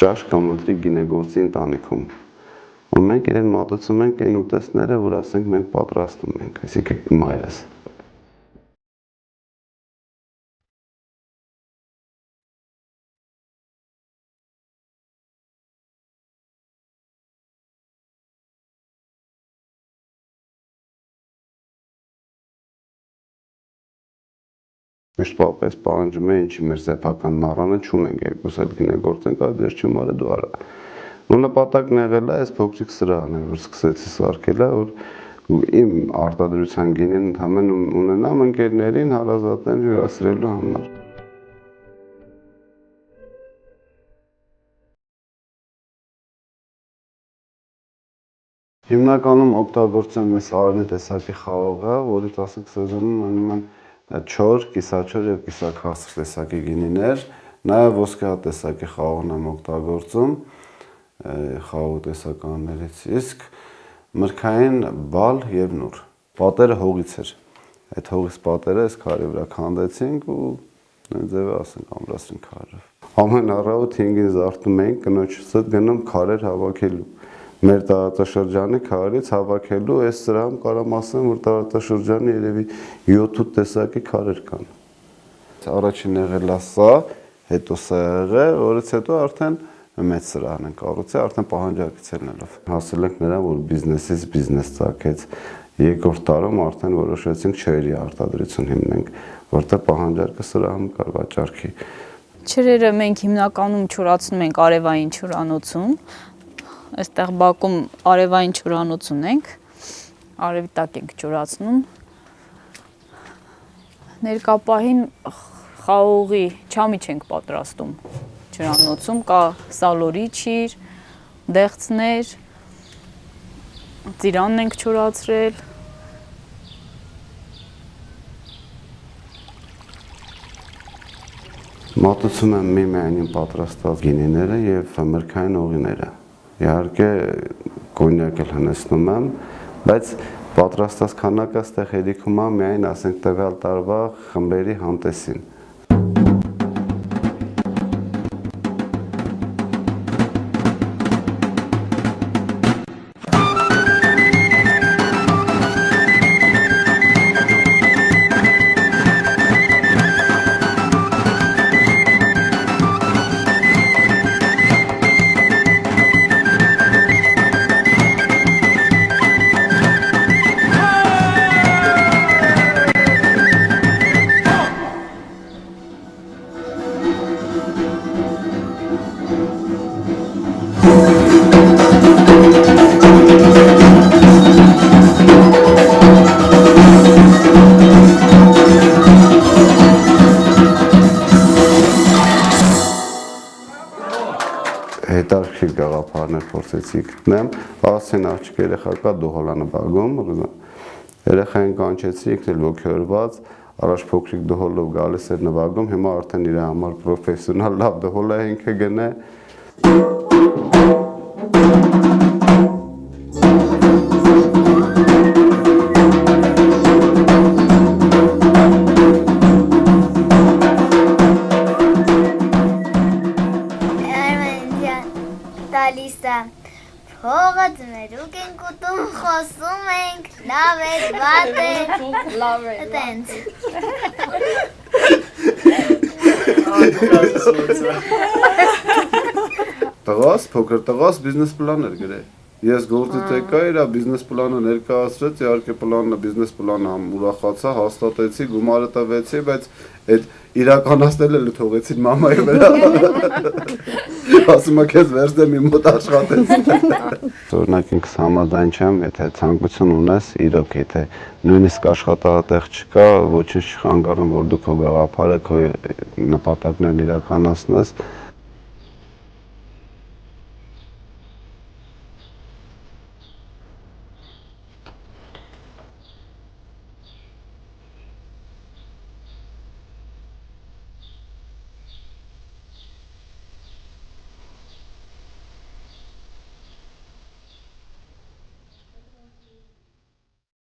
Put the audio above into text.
ճաշ կամ ընտրի գինեգործի ընտանիքում։ Ու մենք իրեն մոտեցում ենք այն ուտեստները, որ ասենք մենք պատրաստում ենք, այսինքն մայրս։ Միշտ պապես պահանջում է, ինչի մեր սեփական մառանը չունենք, երկուս էլ գինեգործենք, այդ վերջին մարը դու արա։ Ու նպատակն եղել է այս փոքրիկ սրահն է, որ սկսեցի սարքել է, որ իմ արտադրության գինին ընդհանրապես ունենամ ընկերներին, հարազատներին հյուրասիրելու համար։ Հիմնականում օգտագործում եմ սարանի տեսակի խաղողը, որից ասենք սեզոնում անում եմ չոր, կիսաչոր և կիսաքաղցր տեսակի գինիներ, նաև ոսկեհա տեսակի խաղողն եմ օգտագործում խաղող տեսականներից, իսկ մրգային բալ և նուր։ Պատերը հողից էր, այդ հողից պատերը այս քարի վրա քանդեցինք ու այն ձևը ասենք ամրացրինք քարով։ Ամեն առավոտ 5-ին զարթնում էինք, կնոջս հետ գնում քարեր հավաքելու։ Մեր տարածաշրջանի քարերից հավաքելու, այս սրահում կարամ ասեմ, որ տարածաշրջանի երևի 7-8 տեսակի քարեր կան։ Առաջին եղել է սա, հետո սա եղել, որից հետո արդեն մեծ սրահն են կառուցել, արդեն պահանջարկից ելնելով։ Հասել ենք նրան, որ բիզնեսից բիզնես ծագեց։ Երկրորդ տարում արդեն որոշեցինք չրերի արտադրություն հիմնենք, որտեղ պահանջարկը սրահում կար վաճառքի։ Չրերը մենք հիմնականում չորացնում ենք արևային չորանոցում։ Այստեղ բակում արևային չորանոց ունենք, արևի տակ ենք չորացնում։ Ներկա պահին խաղողի չամիչ ենք պատրաստում չորանոցում, կա սալորի չիր, դեղցներ, ծիրանն ենք չորացրել։ Մատուցում եմ միայն պատրաստած գինիները և մրգային օղիները։ Իհարկե կոնյակ էլ հնեցնում եմ, բայց պատրաստած քանակը այստեղ հերիքում է միայն ասենք տվյալ տարվա խմբերի համտեսին։ Հետարքիր գաղափարներ փորձեցի գտնեմ, ասեն աղջիկ երեխա կա դուհոլ է նվագում, երեխային կանչեցի, ինքն էլ ոգևորված, առաջ փոքրիկ դուհոլով գալիս էր նվագում, հիմա արդեն իր համար պրոֆեսիոնալ լավ դուհոլ է ինքը գնե։ Փողը ձմերուկ ենք ուտում, խոսում ենք, լավ է, վատ է, լավ է, տենց։ Տղաս, փոքր տղաս բիզնես պլան էր գրել։ Ես գործի տեկա իր բիզնես պլանը ներկայացրեց, իհարկե պլանը, բիզնես պլանը ուրախացա, հաստատեցի, գումարը տվեցի, բայց այդ իրականացնելը էլ թողեցին մամայի վրա։ Ասում եք ես վերցնեմ իմ մոտ աշխատեցի։ Օրինակ ինքս համաձայն չեմ, եթե ցանկություն ունես, իրոք, եթե նույնիսկ աշխատատեղ չկա, ոչինչ չխանգարում, որ դու քո գաղափարը, քո նպատակներն իրականացնես,